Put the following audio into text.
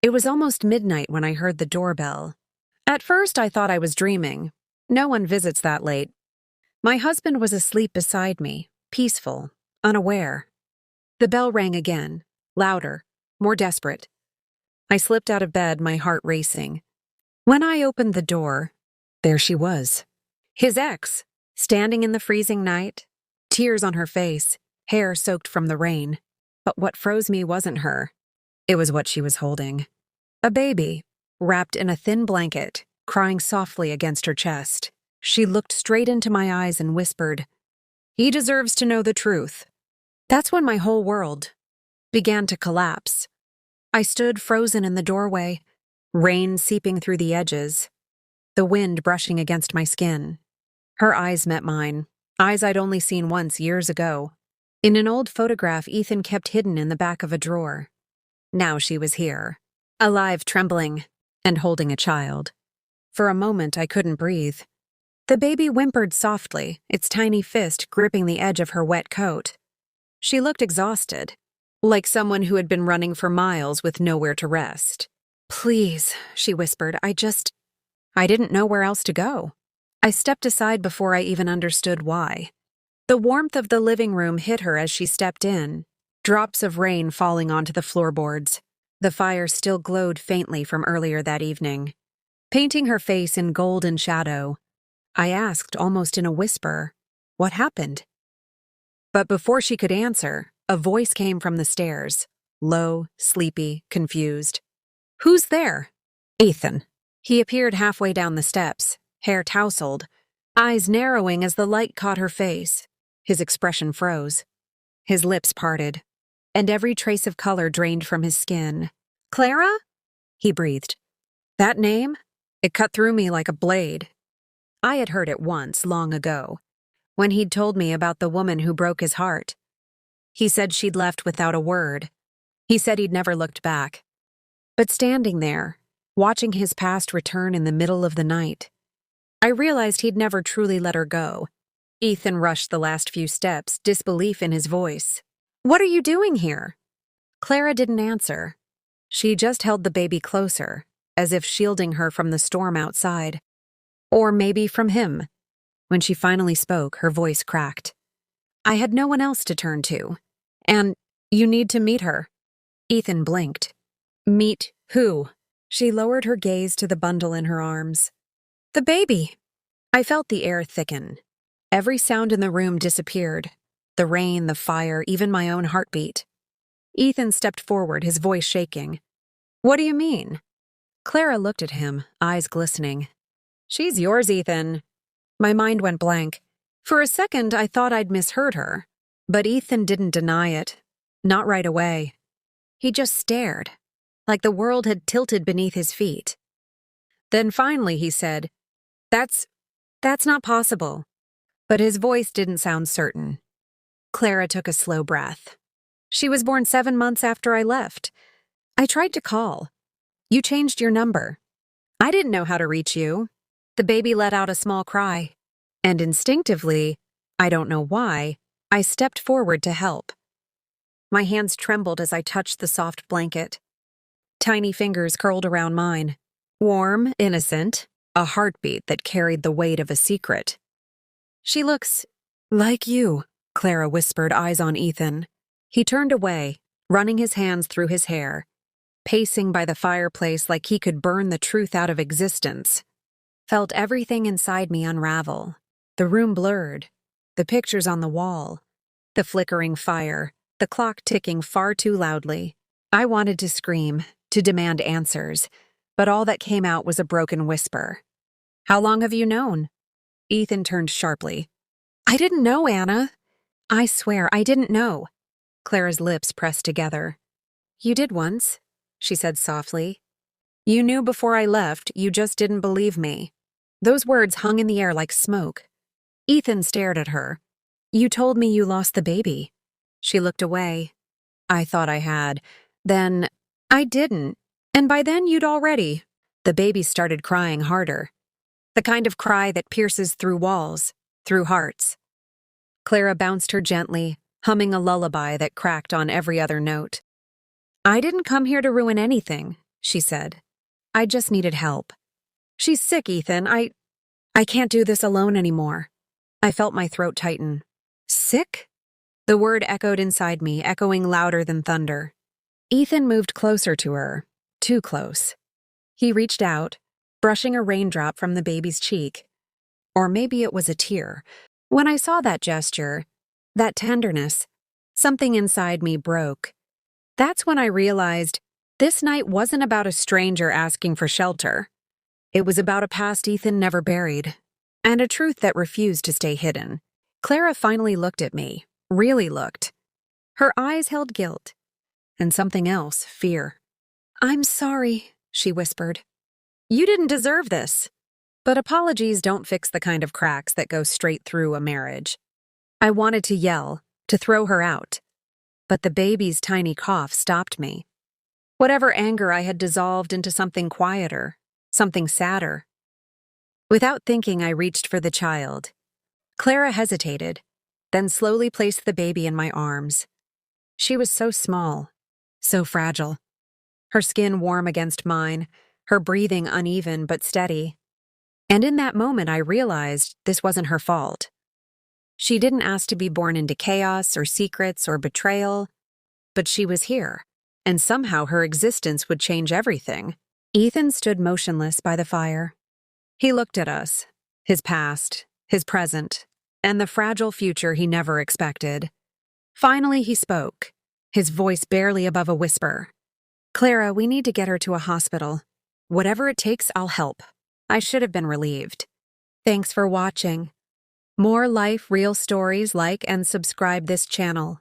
It was almost midnight when I heard the doorbell. At first, I thought I was dreaming. No one visits that late. My husband was asleep beside me, peaceful, unaware. The bell rang again, louder, more desperate. I slipped out of bed, my heart racing. When I opened the door, there she was. His ex, standing in the freezing night, tears on her face, hair soaked from the rain. But what froze me wasn't her. It was what she was holding. A baby, wrapped in a thin blanket, crying softly against her chest. She looked straight into my eyes and whispered, "He deserves to know the truth." That's when my whole world began to collapse. I stood frozen in the doorway, rain seeping through the edges, the wind brushing against my skin. Her eyes met mine, eyes I'd only seen once years ago. In an old photograph Ethan kept hidden in the back of a drawer. Now she was here, alive, trembling, and holding a child. For a moment I couldn't breathe. The baby whimpered softly, its tiny fist gripping the edge of her wet coat. She looked exhausted, like someone who had been running for miles with nowhere to rest. "Please," she whispered, I didn't know where else to go. I stepped aside before I even understood why. The warmth of the living room hit her as she stepped in, drops of rain falling onto the floorboards. The fire still glowed faintly from earlier that evening, painting her face in golden shadow. I asked, almost in a whisper, "What happened?" But before she could answer, a voice came from the stairs, low, sleepy, confused. "Who's there?" "Ethan." He appeared halfway down the steps, hair tousled, eyes narrowing as the light caught her face. His expression froze. His lips parted, and every trace of color drained from his skin. "Clara?" he breathed. That name? It cut through me like a blade. I had heard it once, long ago, when he'd told me about the woman who broke his heart. He said she'd left without a word. He said he'd never looked back. But standing there, watching his past return in the middle of the night, I realized he'd never truly let her go. Ethan rushed the last few steps, disbelief in his voice. "What are you doing here?" Clara didn't answer. She just held the baby closer, as if shielding her from the storm outside. Or maybe from him. When she finally spoke, her voice cracked. "I had no one else to turn to. And you need to meet her." Ethan blinked. "Meet who?" She lowered her gaze to the bundle in her arms. "The baby." I felt the air thicken. Every sound in the room disappeared. The rain, the fire, even my own heartbeat. Ethan stepped forward, his voice shaking. "What do you mean?" Clara looked at him, eyes glistening. "She's yours, Ethan." My mind went blank. For a second, I thought I'd misheard her. But Ethan didn't deny it. Not right away. He just stared, like the world had tilted beneath his feet. Then finally he said, That's not possible." But his voice didn't sound certain. Clara took a slow breath. "She was born 7 months after I left. I tried to call. You changed your number. I didn't know how to reach you." The baby let out a small cry. And instinctively, I don't know why, I stepped forward to help. My hands trembled as I touched the soft blanket. Tiny fingers curled around mine. Warm, innocent, a heartbeat that carried the weight of a secret. "She looks like you," Clara whispered, eyes on Ethan. He turned away, running his hands through his hair, pacing by the fireplace like he could burn the truth out of existence. Felt everything inside me unravel. The room blurred, the pictures on the wall, the flickering fire, the clock ticking far too loudly. I wanted to scream, to demand answers, but all that came out was a broken whisper. "How long have you known?" Ethan turned sharply. "I didn't know, Anna. I swear, I didn't know." Clara's lips pressed together. "You did once," she said softly. "You knew before I left, you just didn't believe me." Those words hung in the air like smoke. Ethan stared at her. "You told me you lost the baby." She looked away. "I thought I had. Then, I didn't. And by then you'd already." The baby started crying harder. The kind of cry that pierces through walls, through hearts. Clara bounced her gently, humming a lullaby that cracked on every other note. "I didn't come here to ruin anything," she said. I just needed help. She's sick, Ethan. I can't do this alone anymore. I felt my throat tighten. Sick? The word echoed inside me, echoing louder than thunder. Ethan moved closer to her, too close. He reached out, brushing a raindrop from the baby's cheek. Or maybe it was a tear. When I saw that gesture, that tenderness, something inside me broke. That's when I realized this night wasn't about a stranger asking for shelter. It was about a past Ethan never buried, and a truth that refused to stay hidden. Clara finally looked at me, really looked. Her eyes held guilt, and something else, fear. I'm sorry, she whispered. You didn't deserve this. But apologies don't fix the kind of cracks that go straight through a marriage. I wanted to yell, to throw her out. But the baby's tiny cough stopped me. Whatever anger I had dissolved into something quieter, something sadder. Without thinking, I reached for the child. Clara hesitated, then slowly placed the baby in my arms. She was so small, so fragile. Her skin warm against mine, her breathing uneven but steady. And in that moment, I realized this wasn't her fault. She didn't ask to be born into chaos or secrets or betrayal, but she was here, and somehow her existence would change everything. Ethan stood motionless by the fire. He looked at us, his past, his present, and the fragile future he never expected. Finally, he spoke, his voice barely above a whisper. Clara, we need to get her to a hospital. Whatever it takes, I'll help. I should have been relieved. Thanks for watching. More life, real stories, like and subscribe this channel.